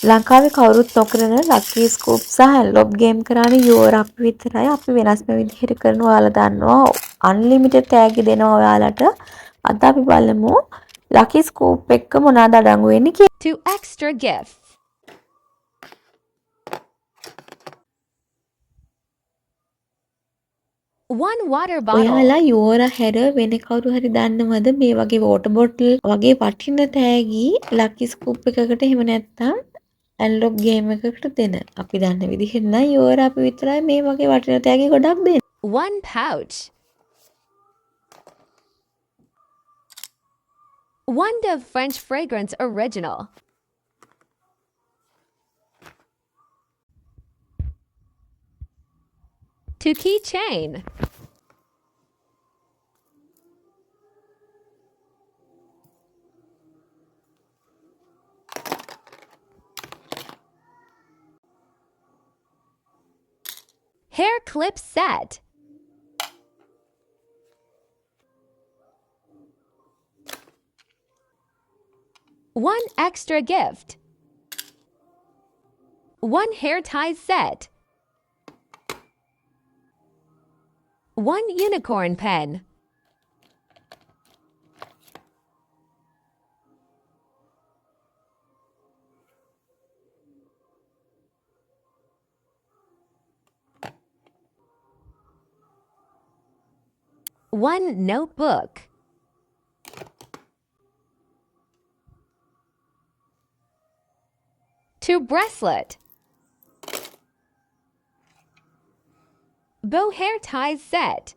ලංකාවේ කවුරුත් නොකරන ලකී ස්කූප් සහ ඇන්ලොප් ගේම් කරන්නේ යුවර් අපි විතරයි. අපි වෙනස්ම විදිහට කරනවා. ඔයාලා දන්නවා. අන්ලිමිටඩ් තෑගි දෙනවා ඔයාලට. අද අපි බලමු ලකී ස්කූප් එක මොනවාද අඩංගු වෙන්නේ කියලා. 2 extra gifts. 1 water bottle. ඔයාලා යුවර හැර වෙන කවුරු හරි දන්නවද මේ වගේ වෝටර් බොටල් වගේ වටින තෑගි ලකී ස්කූප් එකකට එහෙම නැත්නම් ඇන්ලොප් ගේම් එකකට දෙන. අපි දන්න විදිහෙන් නම් යුවර අපි විතරයි මේ වගේ වටින තෑගි ගොඩක් දෙන්නේ. 1 pouch. 1 Dove French fragrance original. 2 keychain. 'hair clip set. 1 extra gift. 1 hair tie set. 1 unicorn pen. 1 notebook. 2 bracelet. Bow hair tie set.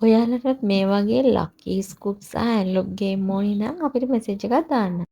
ඔයාලටත් මේ වගේ ලකී ස්කූප් සහ ඇන්ලොප් ගේම් ඕනි නම් අපිට මෙසේජ් එකක් දාන්න.